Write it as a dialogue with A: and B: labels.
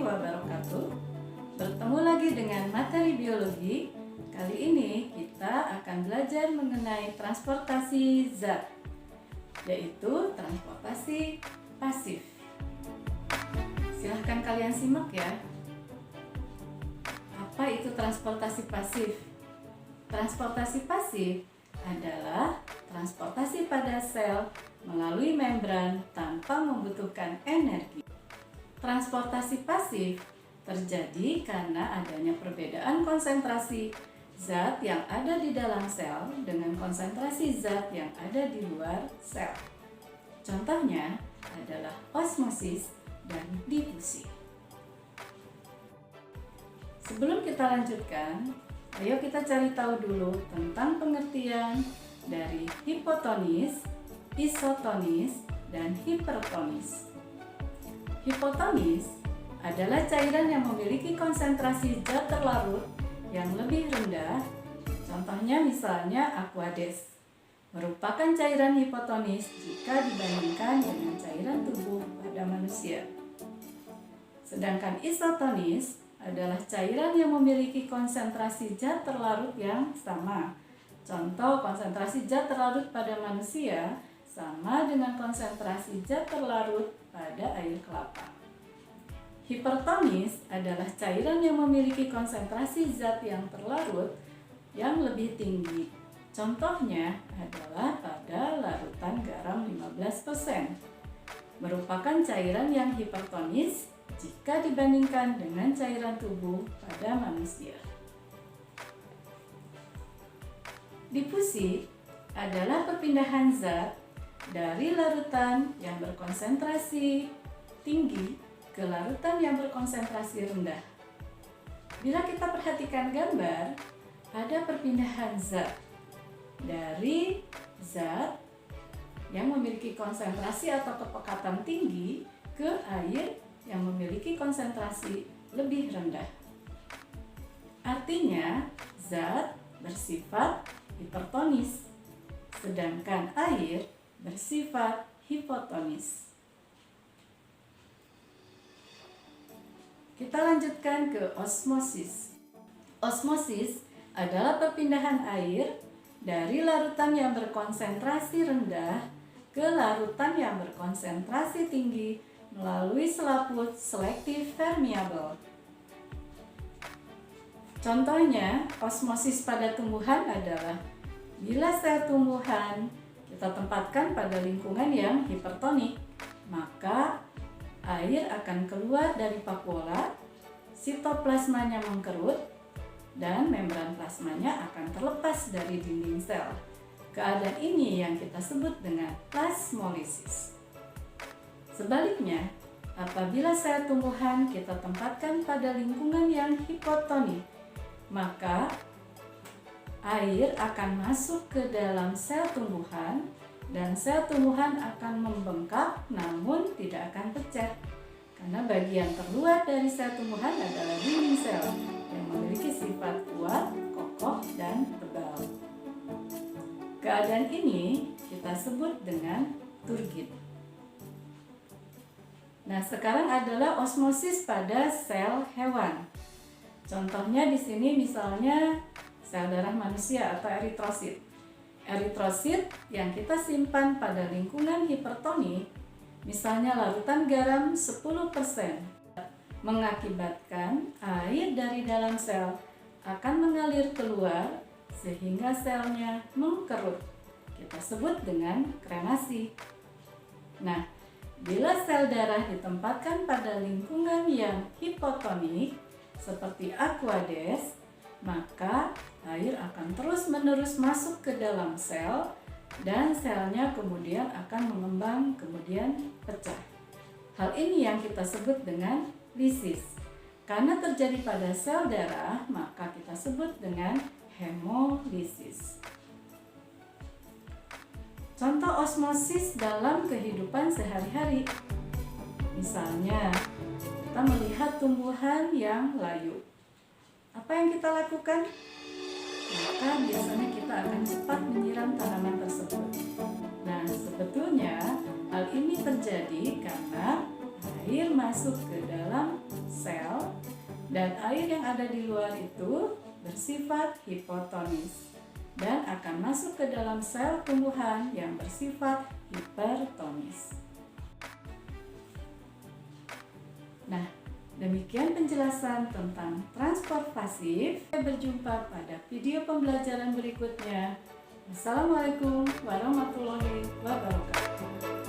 A: wabarakatuh. Bertemu lagi dengan materi biologi. Kali ini kita akan belajar mengenai transportasi zat, yaitu transportasi pasif. Silahkan kalian simak ya. Apa itu transportasi pasif? Transportasi pasif adalah transportasi pada sel melalui membran tanpa membutuhkan energi. Transportasi pasif terjadi karena adanya perbedaan konsentrasi zat yang ada di dalam sel dengan konsentrasi zat yang ada di luar sel. Contohnya adalah osmosis dan difusi. Sebelum kita lanjutkan, ayo kita cari tahu dulu tentang pengertian dari hipotonis, isotonis, dan hipertonis. Hipotonis adalah cairan yang memiliki konsentrasi zat terlarut yang lebih rendah. Contohnya misalnya Aquades, merupakan cairan hipotonis jika dibandingkan dengan cairan tubuh pada manusia. Sedangkan isotonis adalah cairan yang memiliki konsentrasi zat terlarut yang sama. Contoh konsentrasi zat terlarut pada manusia sama dengan konsentrasi zat terlarut pada air kelapa. Hipertonis adalah cairan yang memiliki konsentrasi zat yang terlarut yang lebih tinggi. Contohnya adalah pada larutan garam 15%. Merupakan cairan yang hipertonis jika dibandingkan dengan cairan tubuh pada manusia. Difusi adalah perpindahan zat dari larutan yang berkonsentrasi tinggi ke larutan yang berkonsentrasi rendah. Bila kita perhatikan gambar, ada perpindahan zat dari zat yang memiliki konsentrasi atau kepekatan tinggi ke air yang memiliki konsentrasi lebih rendah. Artinya, zat bersifat hipertonis, sedangkan air bersifat hipotonis. Kita lanjutkan ke osmosis. Osmosis adalah perpindahan air dari larutan yang berkonsentrasi rendah ke larutan yang berkonsentrasi tinggi melalui selaput selektif permeabel. Contohnya, osmosis pada tumbuhan adalah bila sel tumbuhan kita tempatkan pada lingkungan yang hipertonik, maka air akan keluar dari vakuola, sitoplasmanya mengkerut, dan membran plasmanya akan terlepas dari dinding sel. Keadaan ini yang kita sebut dengan plasmolisis. Sebaliknya, apabila sel tumbuhan kita tempatkan pada lingkungan yang hipotonik, maka air akan masuk ke dalam sel tumbuhan dan sel tumbuhan akan membengkak namun tidak akan pecah. Karena bagian terluar dari sel tumbuhan adalah dinding sel yang memiliki sifat kuat, kokoh, dan tebal. Keadaan ini kita sebut dengan turgid. Nah, sekarang adalah osmosis pada sel hewan. Contohnya di sini misalnya sel darah manusia atau eritrosit. Eritrosit yang kita simpan pada lingkungan hipertonik, misalnya larutan garam 10%, mengakibatkan air dari dalam sel akan mengalir keluar sehingga selnya mengkerut. Kita sebut dengan kremasi. Nah, bila sel darah ditempatkan pada lingkungan yang hipotonik seperti Aquades, maka air akan terus-menerus masuk ke dalam sel dan selnya kemudian akan mengembang kemudian pecah. Hal ini yang kita sebut dengan lisis. Karena terjadi pada sel darah, maka kita sebut dengan hemolisis. Contoh osmosis dalam kehidupan sehari-hari. Misalnya, kita melihat tumbuhan yang layu. Apa yang kita lakukan? Maka biasanya kita akan cepat menyiram tanaman tersebut. Nah, sebetulnya hal ini terjadi karena air masuk ke dalam sel, dan air yang ada di luar itu bersifat hipotonis dan akan masuk ke dalam sel tumbuhan yang bersifat hipertonis. Nah, demikian penjelasan tentang transport pasif. Sampai berjumpa pada video pembelajaran berikutnya. Wassalamualaikum warahmatullahi wabarakatuh.